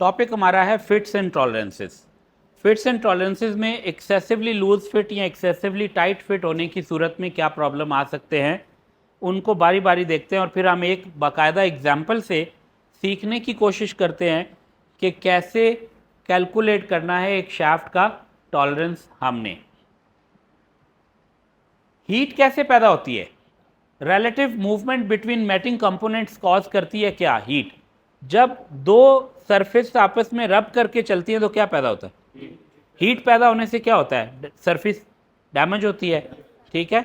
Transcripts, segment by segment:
Topic हमारा है fits and tolerances. Fits and tolerances में एक्सेसिवली लूज फिट या एक्सेसिवली टाइट फिट होने की सूरत में क्या प्रॉब्लम आ सकते हैं, उनको बारी बारी देखते हैं और फिर हम एक बाकायदा एग्जाम्पल से सीखने की कोशिश करते हैं कि कैसे कैलकुलेट करना है एक शाफ्ट का टॉलरेंस हमने। हीट कैसे पैदा होती है? Relative movement between mating components cause करती है क्या? हीट। जब दो सरफेस आपस में रब करके चलती हैं तो क्या पैदा होता है? हीट पैदा होने से क्या होता है? सरफेस डैमेज होती है, ठीक है।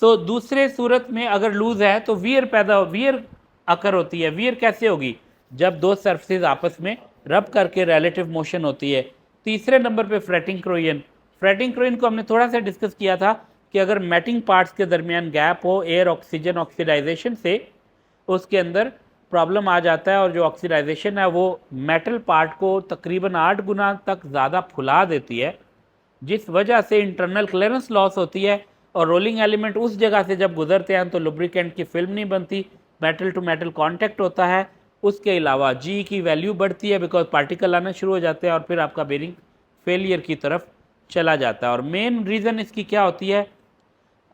सो दूसरे सूरत में अगर लूज है तो वियर अकर होती है। वियर कैसे होगी? जब दो सरफेस आपस में रब करके रिलेटिव मोशन होती है। तीसरे नंबर पे फ्रेटिंग क्रोइन। फ्रेटिंग क्रोइन को हमने थोड़ा सा डिस्कस किया था कि अगर मेटिंग पार्ट्स के दरमियान गैप हो एयर ऑक्सीजन ऑक्सीडाइजेशन से, उसके अंदर प्रॉब्लम आ जाता है और जो ऑक्सीडाइजेशन है वो मेटल पार्ट को तकरीबन 8 गुना तक ज़्यादा फुला देती है, जिस वजह से इंटरनल क्लियरेंस लॉस होती है और रोलिंग एलिमेंट उस जगह से जब गुजरते हैं तो लुब्रिकेंट की फिल्म नहीं बनती, मेटल टू मेटल कांटेक्ट होता है। उसके अलावा जी की वैल्यू बढ़ती है बिकॉज पार्टिकल आना शुरू हो जाते हैं और फिर आपका बेरिंग फेलियर की तरफ चला जाता है। और मेन रीज़न इसकी क्या होती है?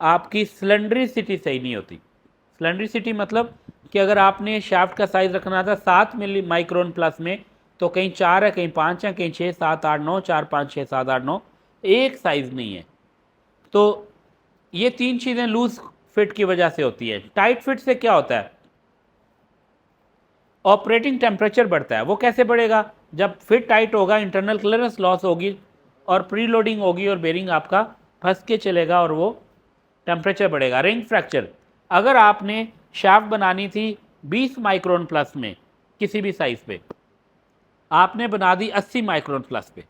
आपकी सिलेंड्रिसिटी सही नहीं होती। सिलेंड्रिसिटी मतलब कि अगर आपने शाफ्ट का साइज़ रखना था 7 मिली माइक्रोन प्लस में, तो कहीं 4 है, कहीं 5 है, कहीं 6, 7, 8, 9, 4, 5, 6, 7, 8, 9, एक साइज़ नहीं है। तो ये तीन चीज़ें लूज फिट की वजह से होती है। टाइट फिट से क्या होता है? ऑपरेटिंग टेम्परेचर बढ़ता है। वो कैसे बढ़ेगा? जब फिट टाइट होगा, इंटरनल क्लियरेंस लॉस होगी और प्री लोडिंग होगी और बेरिंग आपका फंस के चलेगा और वो टेम्परेचर बढ़ेगा। रिंग फ्रैक्चर, अगर आपने शाफ्ट बनानी थी 20 माइक्रोन प्लस में किसी भी साइज़ पे, आपने बना दी 80 माइक्रोन प्लस पे,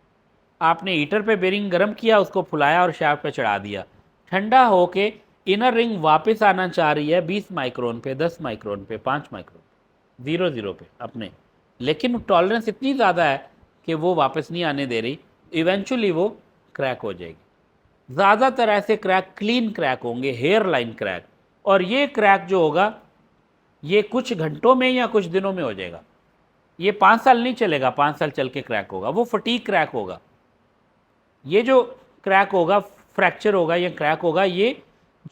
आपने हीटर पे बेरिंग गर्म किया, उसको फुलाया और शाफ्ट पे चढ़ा दिया, ठंडा होके इनर रिंग वापस आना चाह रही है 20 माइक्रोन पे, 10 माइक्रोन पे, 5 माइक्रोन, 0 पे अपने, लेकिन टॉलरेंस इतनी ज़्यादा है कि वो वापस नहीं आने दे रही, इवेंचुअली वो क्रैक हो जाएगी। ज़्यादातर ऐसे क्रैक क्लीन क्रैक होंगे, हेयर लाइन क्रैक, और ये क्रैक जो होगा ये कुछ घंटों में या कुछ दिनों में हो जाएगा। ये 5 साल नहीं चलेगा, 5 साल चल के क्रैक होगा, वो फटीक क्रैक होगा। ये जो क्रैक होगा, फ्रैक्चर होगा या क्रैक होगा, ये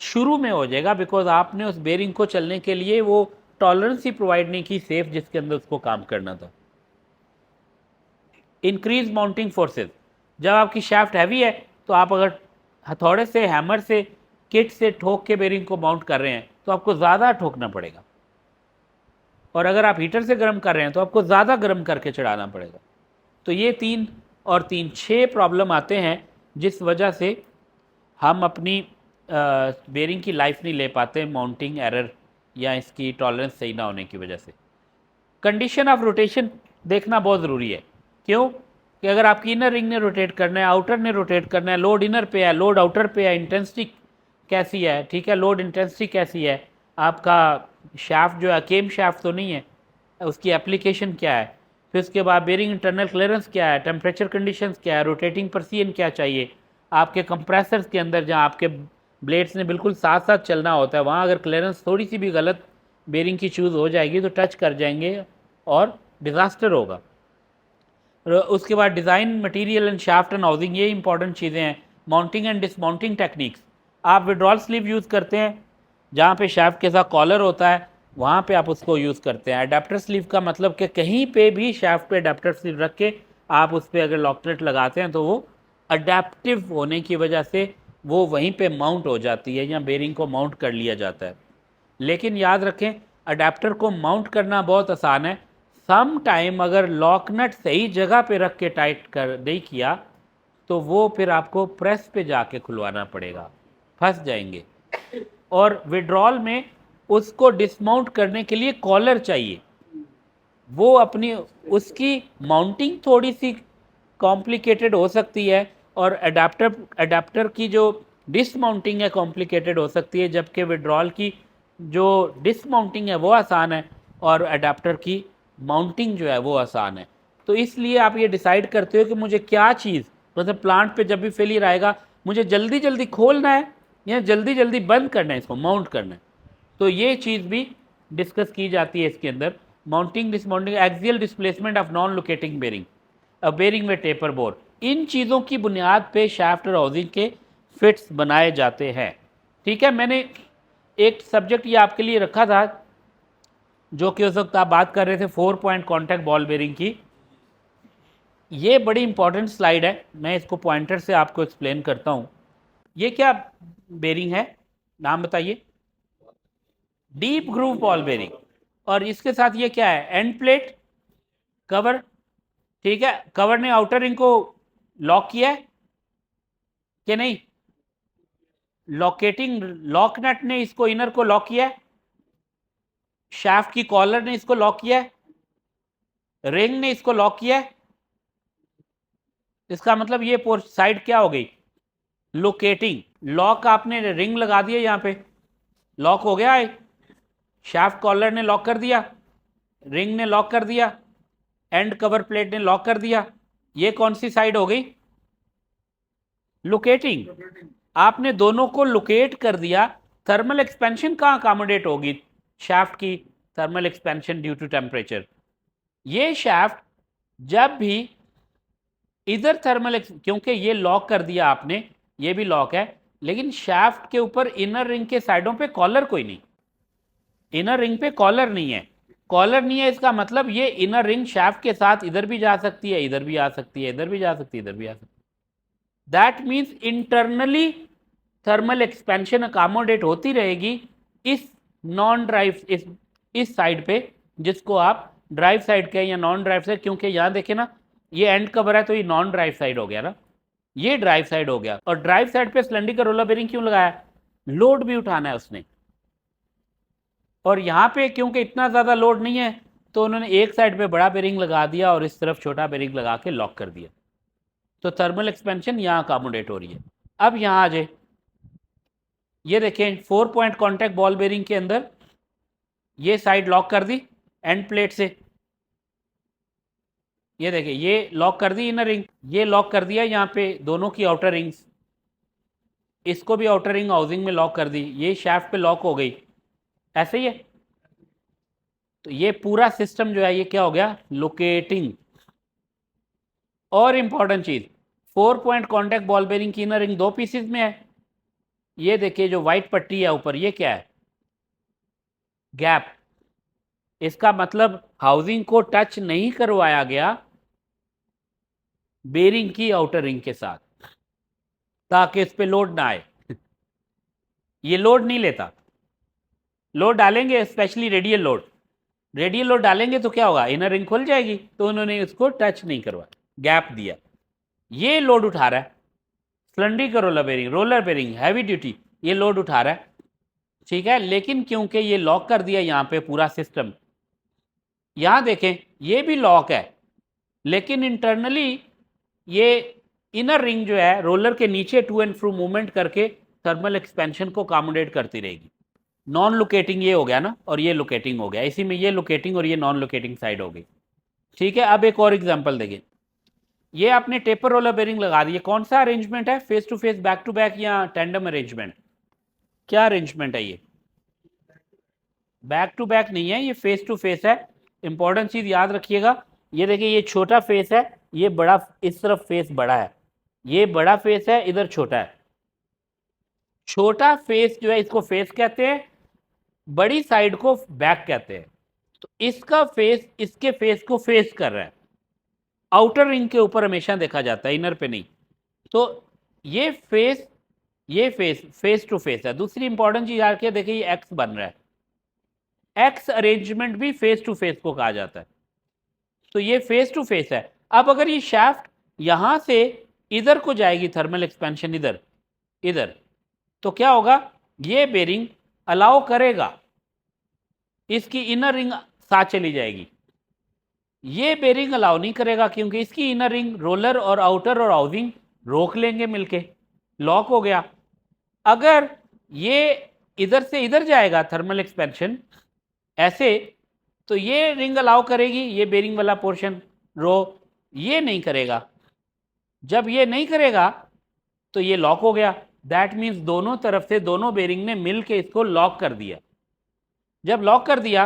शुरू में हो जाएगा बिकॉज आपने उस बेरिंग को चलने के लिए वो टॉलरेंस ही प्रोवाइड नहीं की सेफ, जिसके अंदर उसको काम करना था। इंक्रीज माउंटिंग फोर्सेस, जब आपकी शाफ्ट हैवी है तो आप अगर हथौड़े से, हैमर से, किट से ठोक के बेरिंग को माउंट कर रहे हैं तो आपको ज़्यादा ठोकना पड़ेगा, और अगर आप हीटर से गर्म कर रहे हैं तो आपको ज़्यादा गर्म करके चढ़ाना पड़ेगा। तो ये 3 और 3 6 प्रॉब्लम आते हैं जिस वजह से हम अपनी बेरिंग की लाइफ नहीं ले पाते, माउंटिंग एरर या इसकी टॉलरेंस सही ना होने की वजह से। कंडीशन ऑफ रोटेशन देखना बहुत ज़रूरी है। क्यों? कि अगर आपकी इनर रिंग ने रोटेट करना है, आउटर ने रोटेट करना है, लोड इनर पे है, लोड आउटर पे है, इंटेंसिटी कैसी है, ठीक है, लोड इंटेंसिटी कैसी है, आपका शाफ्ट जो है केम शाफ्ट तो नहीं है, उसकी एप्लीकेशन क्या है, फिर उसके बाद बेरिंग इंटरनल क्लियरेंस क्या है, टेम्परेचर कंडीशंस क्या है, रोटेटिंग परसीन क्या चाहिए, आपके कंप्रेसर्स के अंदर जहाँ आपके ब्लेड्स ने बिल्कुल साथ साथ चलना होता है, वहाँ अगर क्लियरेंस थोड़ी सी भी गलत बेरिंग की चूज़ हो जाएगी तो टच कर जाएंगे और डिज़ास्टर होगा। उसके बाद design, material and shaft and housing, ये इंपॉर्टेंट चीज़ें हैं। माउंटिंग एंड डिसमाउंटिंग टेक्निक्स, आप विड्रॉल स्लीव यूज़ करते हैं, जहाँ पे शाफ्ट के साथ कॉलर होता है वहाँ पे आप उसको यूज़ करते हैं। अडेप्टर स्लीव का मतलब कि कहीं पे भी शाफ्ट पे अडेप्टर स्लीव रख के आप उस पर अगर लॉक नट लगाते हैं तो वो अडेप्टिव होने की वजह से वो वहीं पे माउंट हो जाती है या बेरिंग को माउंट कर लिया जाता है। लेकिन याद रखें, अडेप्टर को माउंट करना बहुत आसान है, सम टाइम अगर लॉक नट सही जगह पे रख के टाइट कर नहीं किया तो वो फिर आपको प्रेस पे जाके खुलवाना पड़ेगा, फंस जाएंगे। और विड्रॉल में उसको डिसमाउंट करने के लिए कॉलर चाहिए, वो अपनी उसकी माउंटिंग थोड़ी सी कॉम्प्लिकेटेड हो सकती है और अडेप्टर की जो डिसमाउंटिंग है कॉम्प्लिकेटेड हो सकती है, जबकि विड्रॉल की जो डिसमाउंटिंग है वो आसान है और अडेप्टर की माउंटिंग जो है वो आसान है। तो इसलिए आप ये डिसाइड करते हो कि मुझे क्या चीज़, मतलब प्लांट पे जब भी फेलियर आएगा मुझे जल्दी जल्दी खोलना है या जल्दी जल्दी बंद करना है, इसको माउंट करना है। तो ये चीज़ भी डिस्कस की जाती है इसके अंदर mounting dismounting, axial displacement of non locating bearing, bearing में टेपर बोर, इन चीज़ों की बुनियाद पे शाफ्ट और हाउसिंग के फिट्स बनाए जाते हैं। ठीक है, मैंने एक सब्जेक्ट ये आपके लिए रखा था जो कि उस वक्त आप बात कर रहे थे 4 पॉइंट कॉन्टैक्ट बॉल बेरिंग की। ये बड़ी इंपॉर्टेंट स्लाइड है, मैं इसको पॉइंटर से आपको एक्सप्लेन करता हूँ। ये क्या बेरिंग है, नाम बताइए? Deep groove ball bearing. और इसके साथ ये क्या है? End plate, cover. ठीक है, कवर ने आउटर रिंग को लॉक किया है कि नहीं? लॉकेटिंग लॉक नट ने इसको इनर को लॉक किया है, शाफ्ट की कॉलर ने इसको लॉक किया है, रिंग ने इसको लॉक किया है। इसका मतलब ये साइड क्या हो गई? लोकेटिंग। लॉक आपने रिंग लगा दिया, यहां पे लॉक हो गया है, शाफ्ट कॉलर ने लॉक कर दिया, रिंग ने लॉक कर दिया, एंड कवर प्लेट ने लॉक कर दिया। ये कौन सी साइड हो गई? लोकेटिंग। आपने दोनों को लोकेट कर दिया। थर्मल एक्सपेंशन कहाँ अकोमोडेट होगी? शाफ्ट की thermal expansion due to temperature. ये शाफ्ट जब भी इधर थर्मल, क्योंकि ये लॉक कर दिया आपने, ये भी लॉक है, लेकिन शाफ्ट के ऊपर इनर रिंग के साइडों पे कॉलर कोई नहीं, इनर रिंग पे कॉलर नहीं है। कॉलर नहीं है, इसका मतलब ये इनर रिंग शाफ्ट के साथ इधर भी जा सकती है, इधर भी आ सकती है, इधर भी जा सकती है, इधर भी आ सकती है। That means internally thermal expansion accommodate होती रहेगी इस नॉन ड्राइव, इस साइड पे, जिसको आप ड्राइव साइड कहें या नॉन ड्राइव साइड, क्योंकि यहां देखें ना, ये एंड कवर है तो ये नॉन ड्राइव साइड हो गया ना, ये ड्राइव साइड हो गया। और ड्राइव साइड पे सिलेंडर का रोलर बेरिंग क्यों लगाया? लोड भी उठाना है उसने। और यहां पे क्योंकि इतना ज्यादा लोड नहीं है, तो उन्होंने एक साइड पे बड़ा बेरिंग लगा दिया और इस तरफ छोटा बेरिंग लगा के लॉक कर दिया, तो थर्मल एक्सपेंशन यहां अकोमोडेट हो रही है। अब यहां आ जाए, ये देखें 4 पॉइंट कॉन्टैक्ट बॉल बेरिंग के अंदर ये साइड लॉक कर दी एंड प्लेट से, ये देखिए ये लॉक कर दी इनर रिंग, ये लॉक कर दिया यहाँ पे दोनों की आउटर रिंग्स, इसको भी आउटर रिंग हाउसिंग में लॉक कर दी, ये शाफ्ट पे लॉक हो गई, ऐसे ही है। तो ये पूरा सिस्टम जो है ये क्या हो गया? लोकेटिंग। और इंपॉर्टेंट चीज, 4 पॉइंट कॉन्टैक्ट बॉल बेरिंग की इनर रिंग 2 पीसेस में है। ये देखिए जो व्हाइट पट्टी है ऊपर, ये क्या है? गैप। इसका मतलब हाउसिंग को टच नहीं करवाया गया बेरिंग की आउटर रिंग के साथ, ताकि इस पे लोड ना आए। ये लोड नहीं लेता। लोड डालेंगे, specially radial load, radial load डालेंगे तो क्या होगा? इनर रिंग खुल जाएगी, तो उन्होंने इसको टच नहीं करवाया, गैप दिया। ये लोड उठा रहा है सिलेंडर का रोलर बेरिंग हैवी ड्यूटी, ये लोड उठा रहा है, ठीक है। लेकिन क्योंकि ये लॉक कर दिया यहाँ पे पूरा सिस्टम, यहां देखें ये भी लॉक है, लेकिन इंटरनली ये इनर रिंग जो है रोलर के नीचे टू एंड फ्रो मूवमेंट करके थर्मल एक्सपेंशन को अकोमोडेट करती रहेगी। नॉन लोकेटिंग ये हो गया ना, और ये लोकेटिंग हो गया, इसी में ये लोकेटिंग और ये नॉन लोकेटिंग साइड हो गई, ठीक है। अब एक और एग्जांपल देखिए, ये आपने टेपर रोलर बेरिंग लगा दी, कौन सा अरेंजमेंट है? Face to face, back to back, या टेंडम अरेंजमेंट? क्या अरेंजमेंट है ये? बैक टू बैक नहीं है, ये फेस टू फेस है। इंपॉर्टेंट चीज याद रखिएगा, ये देखिए ये छोटा फेस है, ये बड़ा, इस तरफ फेस बड़ा है, ये बड़ा फेस है, इधर छोटा है। छोटा फेस जो है इसको फेस कहते हैं, बड़ी साइड को बैक कहते हैं। तो इसका फेस इसके फेस को फेस कर रहा है, आउटर रिंग के ऊपर हमेशा देखा जाता है, इनर पे नहीं। तो ये फेस फेस टू फेस है। दूसरी इंपॉर्टेंट चीज याद रखिए, देखिए ये एक्स बन रहा है, एक्स अरेंजमेंट भी फेस टू फेस को कहा जाता है। तो ये फेस टू फेस है। अब अगर ये शाफ्ट यहां से इधर को जाएगी, थर्मल एक्सपेंशन इधर इधर, तो क्या होगा? ये बेरिंग अलाउ करेगा, इसकी इनर रिंग साथ चली जाएगी। ये बेरिंग अलाउ नहीं करेगा, क्योंकि इसकी इनर रिंग रोलर और आउटर और हाउसिंग रोक लेंगे मिलके, लॉक हो गया। अगर ये इधर से इधर जाएगा थर्मल एक्सपेंशन ऐसे, तो ये रिंग अलाउ करेगी, ये बेरिंग वाला पोर्शन रो, ये नहीं करेगा। जब ये नहीं करेगा तो ये लॉक हो गया। दैट मीन्स दोनों तरफ से दोनों बेरिंग ने मिल के इसको लॉक कर दिया। जब लॉक कर दिया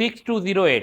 6208،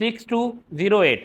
6208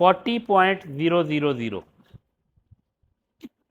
40.000۔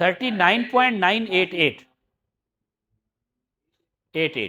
39.988۔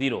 0،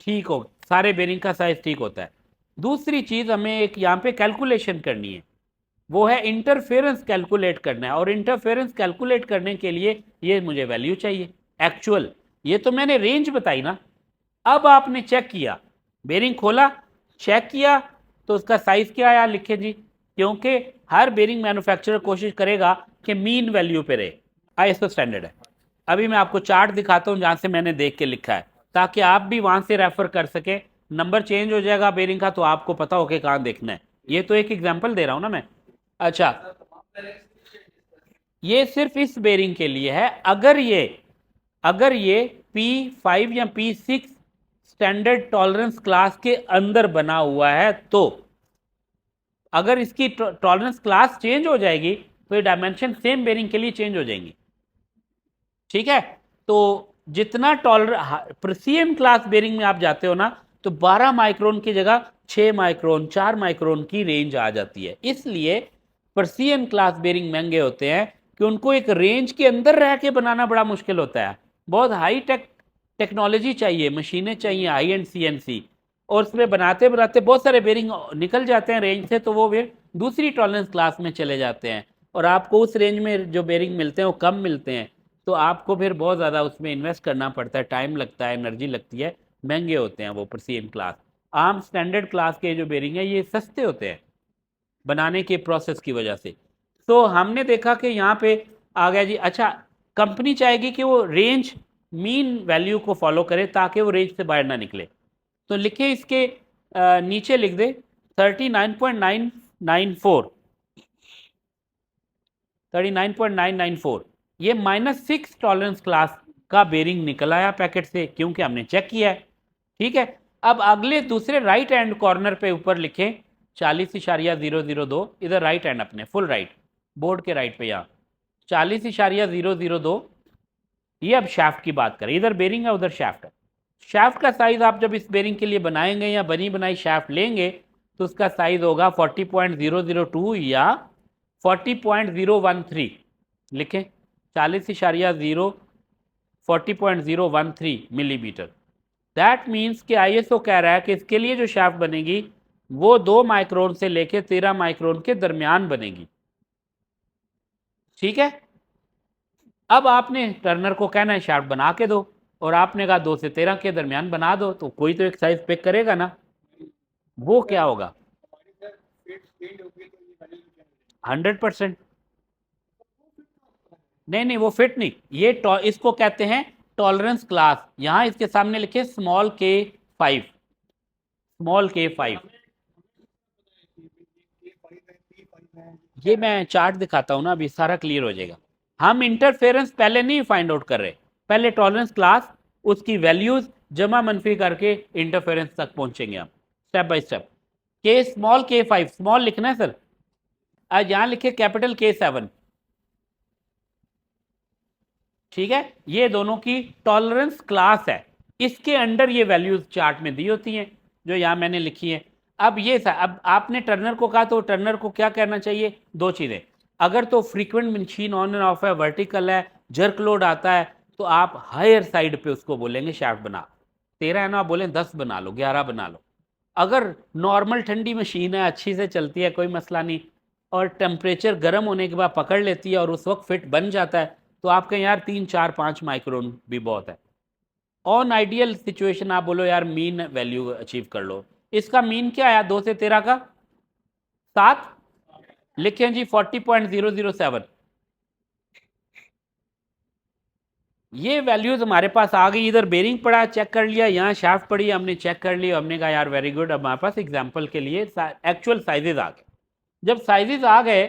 ठीक हो, सारे बेरिंग का साइज ठीक होता है। दूसरी चीज़ हमें एक यहाँ पे कैलकुलेशन करनी है, वो है इंटरफेरेंस कैलकुलेट करना है। और इंटरफेरेंस कैलकुलेट करने के लिए ये मुझे वैल्यू चाहिए एक्चुअल। ये तो मैंने रेंज बताई ना। अब आपने चेक किया, बेरिंग खोला, चेक किया, तो उसका साइज क्या आया लिखे जी, क्योंकि हर बेरिंग मैन्युफैक्चरर कोशिश करेगा कि मीन वैल्यू पे रहे। आईएसओ स्टैंडर्ड है। अभी मैं आपको चार्ट दिखाता हूँ जहाँ से मैंने देख के लिखा है, ताकि आप भी वहाँ से रेफर कर सके। नंबर चेंज हो जाएगा बेरिंग का तो आपको पता हो कि कहाँ देखना है। ये तो एक एग्जाम्पल दे रहा हूँ ना मैं। अच्छा, ये सिर्फ इस बेरिंग के लिए है। अगर ये P5 या P6 स्टैंडर्ड टॉलरेंस क्लास के अंदर बना हुआ है, तो अगर इसकी टॉलरेंस क्लास चेंज हो जाएगी तो ये डायमेंशन सेम बेरिंग के लिए चेंज हो जाएंगी। ठीक है, तो जितना प्रीसीएम क्लास बेरिंग में आप जाते हो ना, तो 12 माइक्रोन की जगह 6 माइक्रोन 4 माइक्रोन की रेंज आ जाती है। इसलिए प्रीसीएम क्लास बेरिंग महंगे होते हैं कि उनको एक रेंज के अंदर रह के बनाना बड़ा मुश्किल होता है। बहुत हाई टेक्नोलॉजी चाहिए, मशीनें चाहिए हाई एंड सीएनसी, और उसमें बनाते बनाते बहुत सारे बेरिंग निकल जाते हैं रेंज से, तो वो फिर दूसरी टॉलरेंस क्लास में चले जाते हैं, और आपको उस रेंज में जो बेरिंग मिलते हैं वो कम मिलते हैं। तो आपको फिर बहुत ज़्यादा उसमें इन्वेस्ट करना पड़ता है, टाइम लगता है, एनर्जी लगती है, महंगे होते हैं वो प्रीसीएम क्लास। आम स्टैंडर्ड क्लास के जो बेरिंग है ये सस्ते होते हैं बनाने के प्रोसेस की वजह से। तो हमने देखा कि यहाँ पे आ गया जी। अच्छा, कंपनी चाहेगी कि वो रेंज मीन वैल्यू को फॉलो करे ताकि वो रेंज से बाहर ना निकले, तो लिखे इसके नीचे लिख दे 39.994 39.994। ये -6 टॉलरेंस क्लास का बेरिंग निकल आया पैकेट से, क्योंकि हमने चेक किया है। ठीक है, अब अगले दूसरे राइट हैंड कॉर्नर पे ऊपर लिखें 40.002, इधर राइट हैंड अपने फुल राइट बोर्ड के राइट पे, यहाँ 40.002। ये अब शाफ्ट की बात करें, इधर बेरिंग है उधर शाफ्ट है। शाफ्ट का साइज आप जब इस बेरिंग के लिए बनाएंगे या बनी बनाई शाफ्ट लेंगे तो उसका साइज होगा 40.002 या 40.013। लिखें 40.0 40.013 मिलीमीटर। दैट मीन्स कि आईएसओ कह रहा है कि इसके लिए जो शाफ्ट बनेगी वो 2 माइक्रोन से लेकर 13 माइक्रोन के दरमियान बनेगी। ठीक है, अब आपने टर्नर को कहना है शाफ्ट बना के दो, और आपने कहा 2 से 13 के दरमियान बना दो, तो कोई तो एक साइज पिक करेगा ना। वो क्या होगा? 100%। नहीं, वो फिट नहीं, ये इसको कहते हैं टॉलरेंस क्लास। यहां इसके सामने लिखे K5, K5। ये मैं चार्ट दिखाता हूं ना, अभी सारा क्लियर हो जाएगा। हम इंटरफेरेंस पहले नहीं फाइंड आउट कर रहे, पहले टॉलरेंस क्लास उसकी वैल्यूज जमा मनफी करके इंटरफेरेंस तक पहुंचेंगे हम step by step. K5 small लिखना है सर, आज यहां लिखे कैपिटल K7। ठीक है, ये दोनों की टॉलरेंस क्लास है, इसके अंडर ये वैल्यूज चार्ट में दी होती हैं जो यहां मैंने लिखी है। अब अब आपने टर्नर को कहा, तो टर्नर को क्या करना चाहिए? 2 चीज़ें। अगर तो frequent machine on end of है, वर्टिकल है, जर्क लोड आता है, तो आप हायर साइड पे उसको बोलेंगे शाफ्ट बना। 13 है ना, आप बोलें 10 बना लो, 11 बना लो। अगर नॉर्मल ठंडी मशीन है, अच्छी से चलती है, कोई मसला नहीं, और टेम्परेचर गर्म होने के बाद पकड़ लेती है और उस वक्त फिट बन जाता है, तो आप कहें यार 3 4 5 माइक्रोन भी बहुत है। ऑन आइडियल सिचुएशन आप बोलो यार मीन वैल्यू अचीव कर लो। इसका मीन क्या आया 2 से 13 का? 7। लिखें जी 40.007। ये वैल्यूज हमारे पास आ गई। इधर बेरिंग पड़ा, चेक कर लिया, यहाँ शाफ्ट पड़ी, हमने चेक कर लिया, हमने कहा यार वेरी गुड। अब हमारे पास एग्जाम्पल के लिए एक्चुअल साइजेज आ गए। जब साइजेज आ गए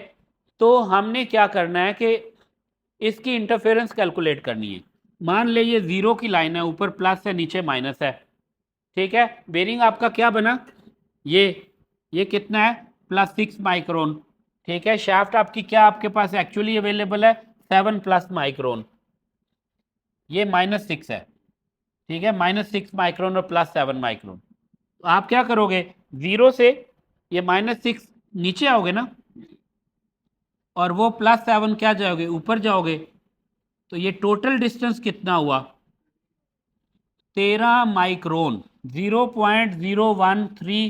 तो हमने क्या करना है कि इसकी इंटरफेरेंस कैलकुलेट करनी है। मान ले ये 0 की लाइन है, ऊपर प्लस है नीचे माइनस है। ठीक है, बेरिंग आपका क्या बना? ये कितना है? +6 माइक्रोन। ठीक है, शाफ्ट आपकी क्या आपके पास एक्चुअली अवेलेबल है? 7+ माइक्रोन। ये -6 है। ठीक है, -6 माइक्रोन और +7 माइक्रोन। तो आप क्या करोगे? 0 से ये -6 नीचे आओगे ना, और वो +7 क्या जाओगे? ऊपर जाओगे। तो ये टोटल डिस्टेंस कितना हुआ? 13 micron. 0.013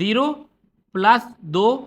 0 + 2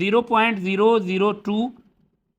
0.002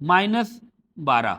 -12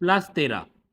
+13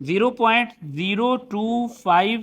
0.025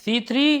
C3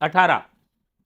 18.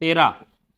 13.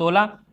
16.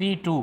C2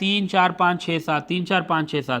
3 4 5 6 7 3 4 5 6 7,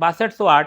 6208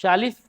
40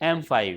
M5,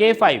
K5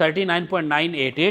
39.988،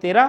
13،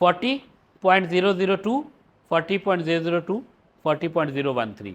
40.002 40.002 40.013،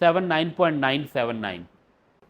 79.979۔